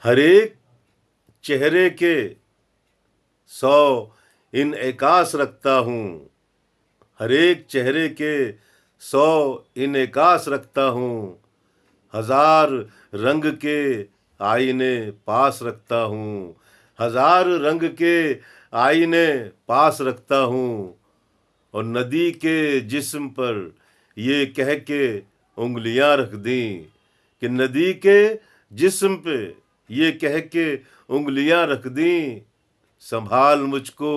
हर एक चेहरे के 100 इनएकास रखता हूँ। हर एक चेहरे के 100 इनएकास रखता हूँ। हजार रंग के आईने पास रखता हूँ। हजार रंग के आईने पास रखता हूँ। और नदी के जिस्म पर ये कह के उंगलियां रख दी कि नदी के जिस्म पे ये कह के उंगलियां रख दी, संभाल मुझको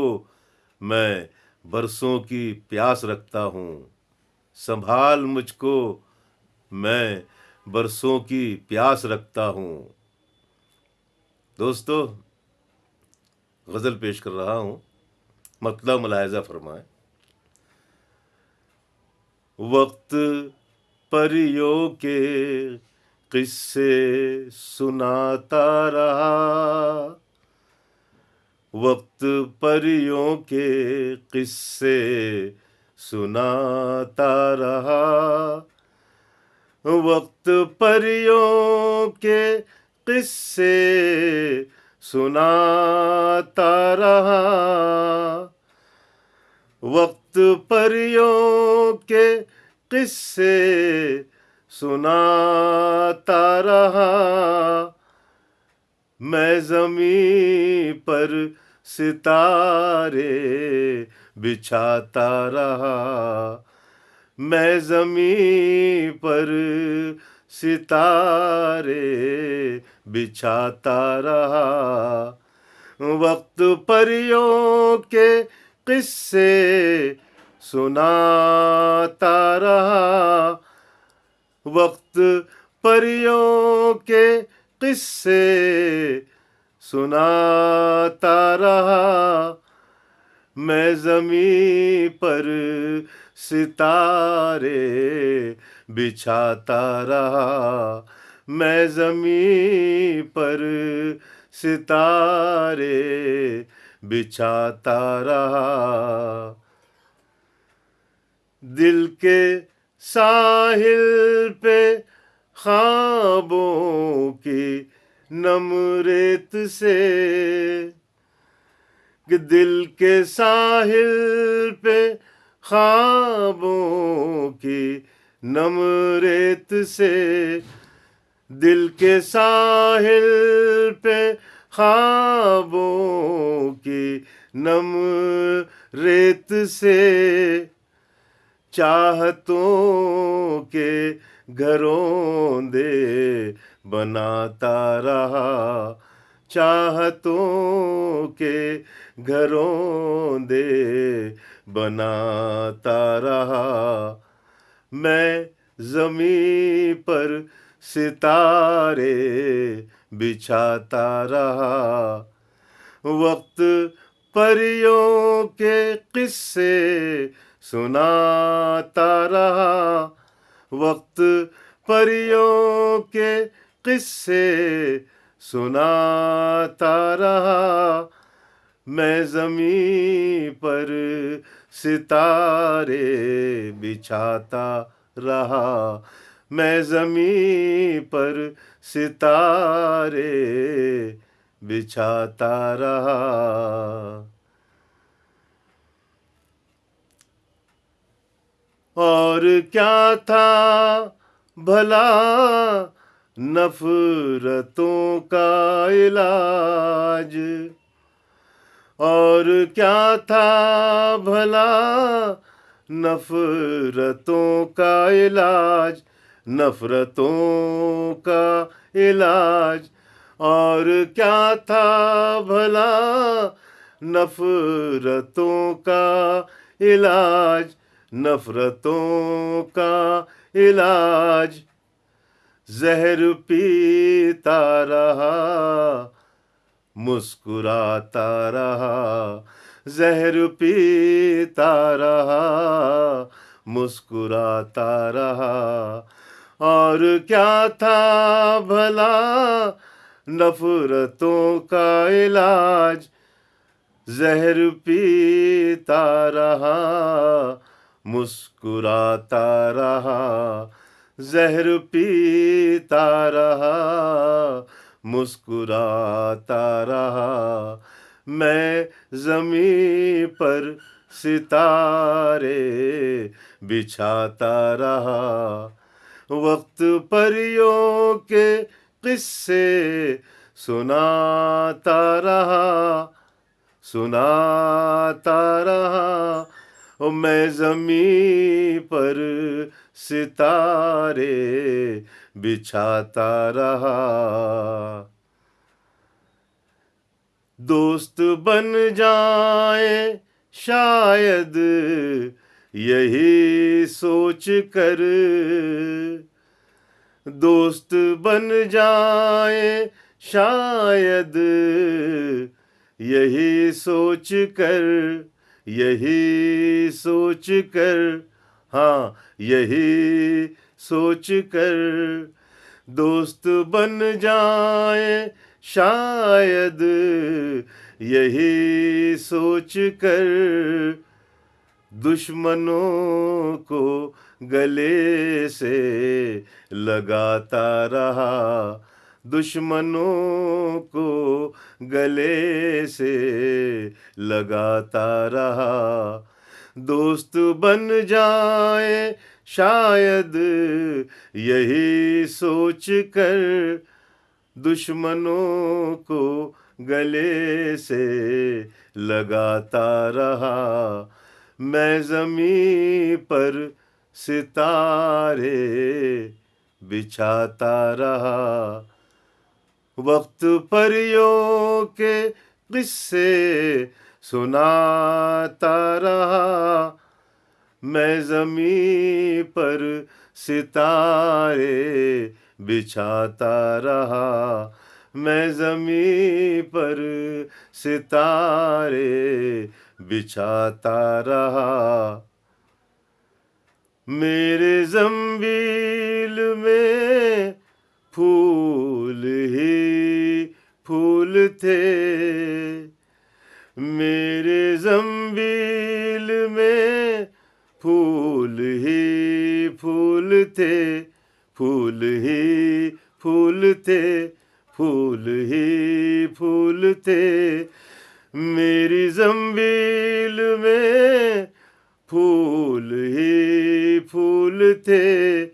मैं बरसों की प्यास रखता हूँ। संभाल मुझको मैं बरसों की प्यास रखता हूँ। दोस्तों, गज़ल पेश कर रहा हूँ, मतलब मुलाहिज़ा फरमाएं। वक्त परियों के किस्से सुनाता रहा। वक्त परियों के किस्से सुनाता रहा। वक्त परियों के किस्से सुनाता रहा। वक्त परियों के किस्से सुनाता रहा। मैं ज़मीं पर सितारे बिछाता रहा। मैं ज़मीं पर सितारे बिछाता रहा। वक्त परियों के किस्से सुनाता रहा। वक्त परियों के किस्से सुनाता रहा। मैं ज़मीं पर सितारे बिछाता रहा। मैं ज़मीं पर सितारे बिछाता रहा। दिल के साहिल पे ख्वाबों की नम रेत से, कि दिल के साहिल पे ख्वाबों की नम रेत से, दिल के साहिल पे ख्वाबों की नम रेत से, चाहतों के घरों दे बनाता रहा। चाहतों के घरों दे बनाता रहा। मैं ज़मीं पर सितारे बिछाता रहा। वक्त परियों के किस्से सुनाता रहा। वक्त परियों के किस्से सुनाता रहा। मैं ज़मीं पर सितारे बिछाता रहा। मैं ज़मीं पर सितारे बिछाता रहा। और क्या था भला नफरतों का इलाज। और क्या था भला नफरतों का इलाज। नफरतों का इलाज। और क्या था भला नफरतों का इलाज। नफरतों का इलाज। जहर पीता रहा, मुस्कुराता रहा। जहर पीता रहा, मुस्कुराता रहा। और क्या था भला नफरतों का इलाज। जहर पीता रहा, मुस्कुराता रहा। जहर पीता रहा, मुस्कुराता रहा। मैं ज़मीं पर सितारे बिछाता रहा। वक्त परियों के किस्से सुनाता रहा, सुनाता रहा। ओ मैं ज़मीं पर सितारे बिछाता रहा। दोस्त बन जाए शायद यही सोच कर, दोस्त बन जाए शायद यही सोच कर, यही सोच कर, हाँ यही सोच कर। दोस्त बन जाए शायद यही सोच कर। दुश्मनों को गले से लगाता रहा, दुश्मनों को गले से लगाता रहा। दोस्त बन जाए शायद यही सोच कर, दुश्मनों को गले से लगाता रहा। मैं ज़मीं पर सितारे बिछाता रहा। वक्त परियों के किस्से सुनाता रहा। मैं ज़मीं पर सितारे बिछाता रहा। मैं ज़मीं पर सितारे बिछाता रहा। मेरे ज़ंबील में फूल ही फूल थे, मेरे ज़ंबील में फूल ही फूल थे, फूल ही फूल थे, फूल ही फूल थे। मेरी ज़ंबील में फूल ही फूल थे,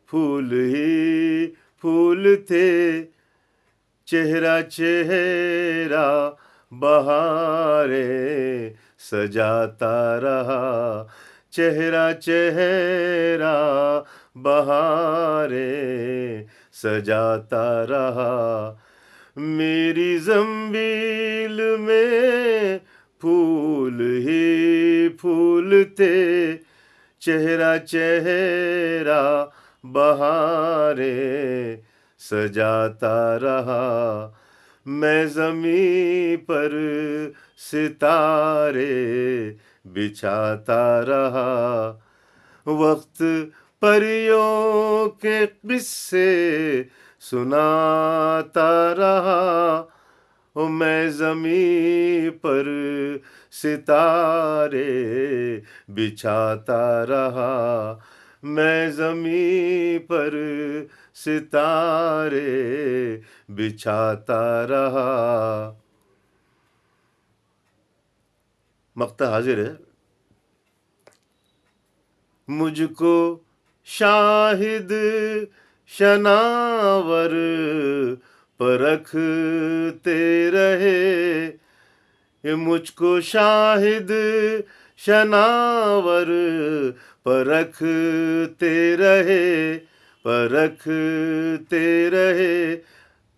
फूल ही फूल थे। चेहरा चेहरा बहारें सजाता रहा, चेहरा चेहरा बहारें सजाता रहा। मेरी ज़ंबील में फूल ही फूल थे, चेहरा चेहरा बहारें सजाता रहा। मैं ज़मीं पर सितारे बिछाता रहा। वक्त परियों के किस्से सुनाता रहा। ओ मैं ज़मीं पर सितारे बिछाता रहा। मैं ज़मीं पर सितारे बिछाता रहा। मक्ता हाजिर है। मुझको शाहिद शनावर परखते रहे, ये मुझको शाहिद शनावर परखते रहे, परखते रहे,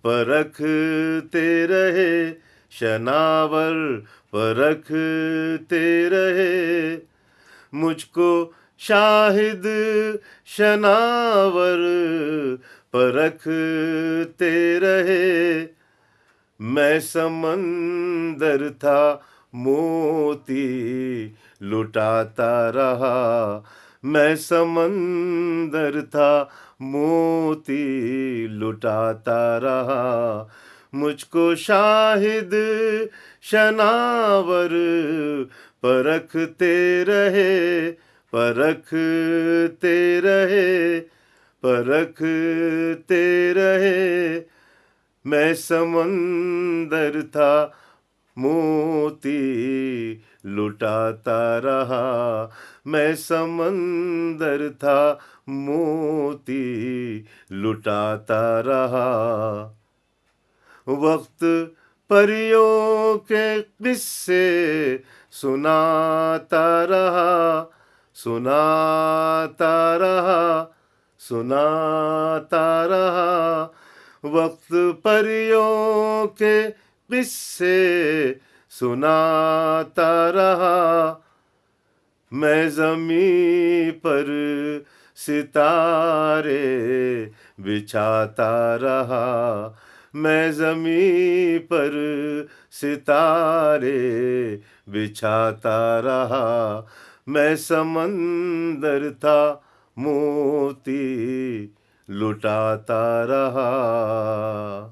परखते रहे। शनावर परखते रहे। मुझको शाहिद शनावर परखते रहे। मैं समंदर था मोती लुटाता रहा, मैं समंदर था मोती लुटाता रहा। मुझको शाहिद शनावर परखते रहे, परखते रहे, परखते रहे। मैं समंदर था, मोती लुटाता रहा। मैं समंदर था, मोती लुटाता रहा। वक्त परियों के किस्से सुनाता रहा, सुनाता रहा, सुनाता रहा। वक्त परियों के किस्से सुनाता रहा। मैं ज़मीं पर सितारे बिछाता रहा। मैं ज़मीं पर सितारे बिछाता रहा। मैं समंदर था, मोती लुटाता रहा।